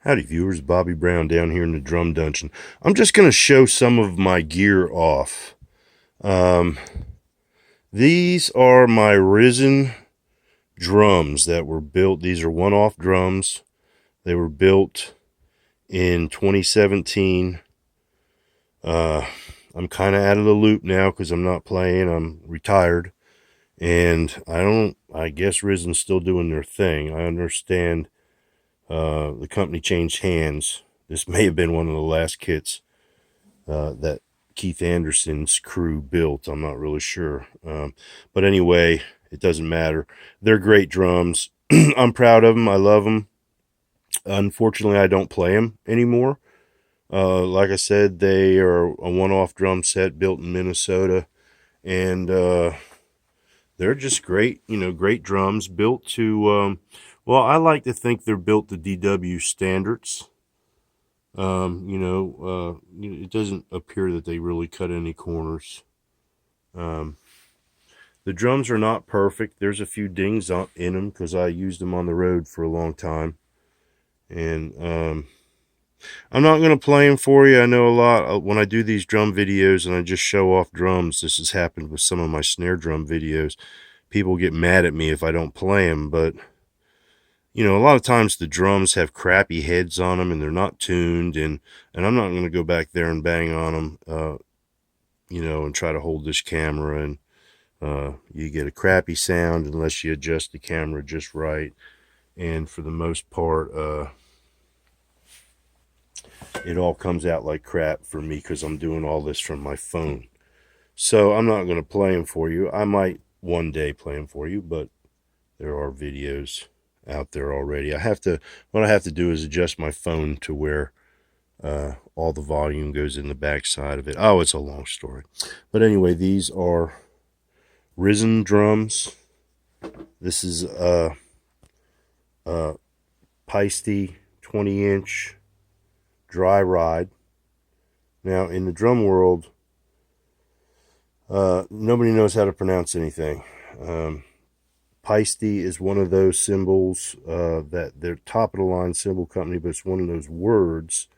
Howdy viewers, Bobby Brown down here in the drum dungeon. I'm just going to show some of my gear off. These are my Risen drums that were built. These are one-off drums. They were built in 2017. I'm kind of out of the loop now because I'm not playing. I'm retired. And I guess Risen's still doing their thing. I understand the company changed hands. This may have been one of the last kits that Keith Anderson's crew built. I'm not really sure. But anyway, it doesn't matter. They're great drums. I'm proud of them. I love them. Unfortunately, I don't play them anymore. Like I said, they are a one-off drum set built in Minnesota. And they're just great, great drums built to, well, I like to think they're built to DW standards. It doesn't appear that they really cut any corners. The drums are not perfect. There's a few dings in them because I used them on the road for a long time. And I'm not going to play them for you. I know a lot when I do these drum videos and I just show off drums. This has happened with some of my snare drum videos. People get mad at me if I don't play them, but a lot of times the drums have crappy heads on them and they're not tuned, and I'm not going to go back there and bang on them, and try to hold this camera, and you get a crappy sound unless you adjust the camera just right. And for the most part, it all comes out like crap for me because I'm doing all this from my phone. So I'm not going to play them for you. I might one day play them for you, but there are videos out there already. What I have to do is adjust my phone to where all the volume goes in the back side of it. Oh, it's a long story. But anyway, these are Risen drums. This is a Paiste 20-inch dry ride. Now, in the drum world, nobody knows how to pronounce anything. Paiste is one of those symbols that they're top of the line cymbal company, but it's one of those words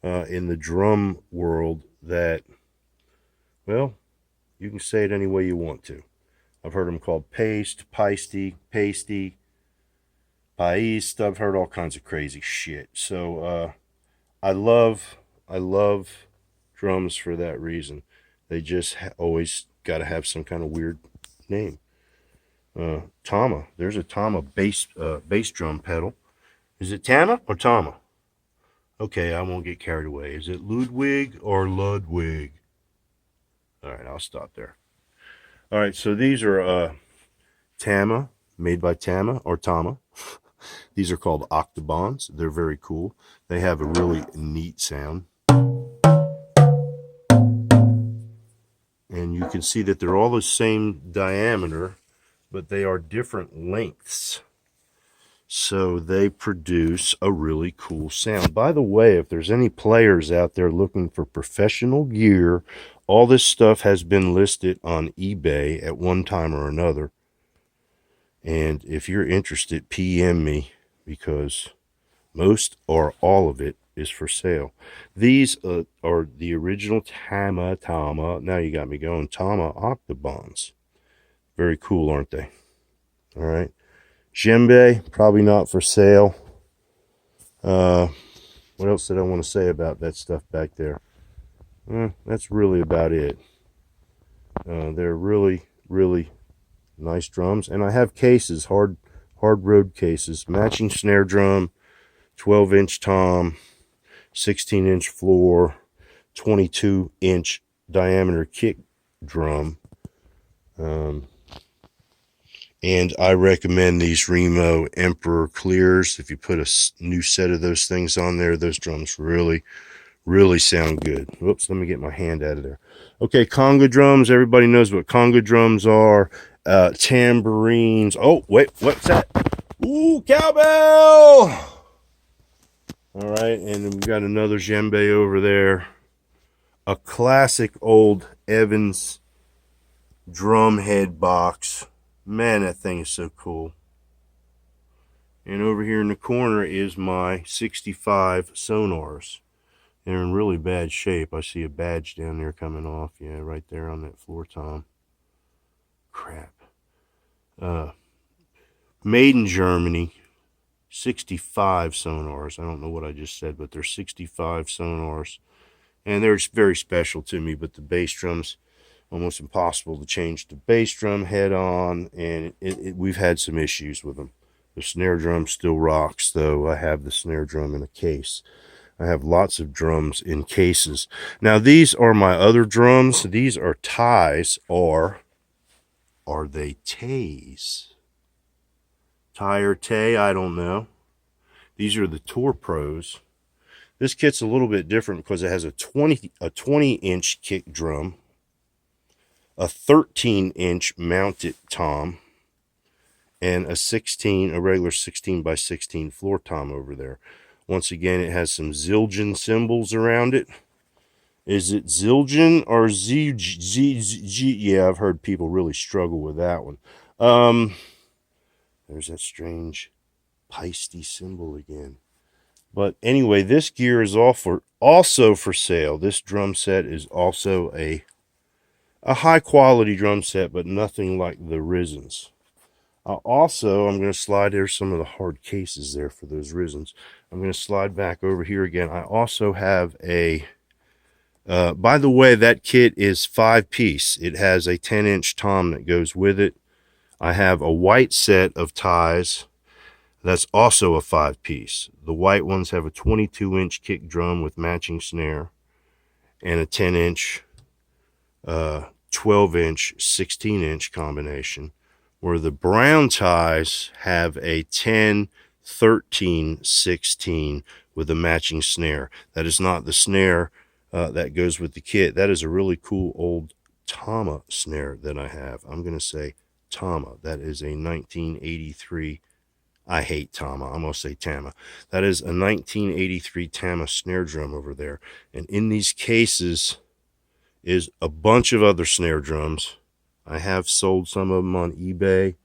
in the drum world that, well, you can say it any way you want to. I've heard them called paste, pasty, pasty, paiste. I've heard all kinds of crazy shit. So I love drums for that reason. They just always got to have some kind of weird name. Tama. There's a Tama bass drum pedal. Is it Tama or Tama? Okay, I won't get carried away. Is it Ludwig or Ludwig? All right, I'll stop there. All right, so these are Tama, made by Tama or Tama. These are called Octobans. They're very cool. They have a really neat sound. And you can see that they're all the same diameter, but they are different lengths. So they produce a really cool sound. By the way, if there's any players out there looking for professional gear, all this stuff has been listed on eBay at one time or another. And if you're interested, PM me, because most or all of it is for sale. These are the original Tama. Now you got me going. Tama Octobans. Very cool, aren't they? All right. Djembe, probably not for sale. What else did I want to say about that stuff back there? That's really about it. They're really, really nice drums. And I have cases, hard road cases, matching snare drum, 12-inch tom, 16-inch floor, 22-inch diameter kick drum. And I recommend these Remo Emperor Clears. If you put a new set of those things on there, those drums really, really sound good. Whoops, let me get my hand out of there. Okay, conga drums. Everybody knows what conga drums are. Tambourines. Oh, wait, what's that? Ooh, cowbell! All right, and then we've got another djembe over there. A classic old Evans drum head box. Man, that thing is so cool. And over here in the corner is my 65 Sonars. They're in really bad shape. I see a badge down there coming off. Yeah, right there on that floor, Tom. Crap. Made in Germany. 65 Sonars. I don't know what I just said, but they're 65 Sonars. And they're very special to me, but the bass drum's almost impossible to change the bass drum head on, and we've had some issues with them. The snare drum still rocks, though. I have the snare drum in a case. I have lots of drums in cases. Now, these are my other drums. These are ties, or are they tays? Tie or tay, I don't know. These are the Tour Pros. This kit's a little bit different because it has a 20-inch kick drum, a 13-inch mounted tom, and a regular 16 by 16 floor tom over there. Once again, it has some Zildjian cymbals around it. Is it Zildjian or Z? Yeah, I've heard people really struggle with that one. There's that strange Paiste cymbal again. But anyway, this gear is also for sale. This drum set is also a high quality drum set, but nothing like the Rizens. I'm going to slide, there's some of the hard cases there for those Rizens. I'm going to slide back over here again. I also have by the way, that kit is 5-piece. It has a 10-inch tom that goes with it. I have a white set of ties. That's also a 5-piece. The white ones have a 22-inch kick drum with matching snare and a 10-inch, 12-inch, 16-inch combination, where the brown ties have a 10, 13, 16 with a matching snare. That is not the snare that goes with the kit. That is a really cool old Tama snare that I have. I'm going to say Tama. That is a 1983. I hate Tama. I'm going to say Tama. That is a 1983 Tama snare drum over there. And in these cases is a bunch of other snare drums. I have sold some of them on eBay.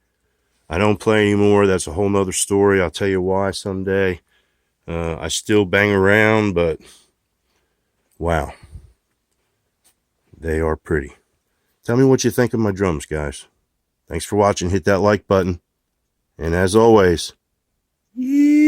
I don't play anymore. That's a whole nother story. I'll tell you why someday. I still bang around, but wow. They are pretty. Tell me what you think of my drums, guys. Thanks for watching. Hit that like button. And as always, yeehaw!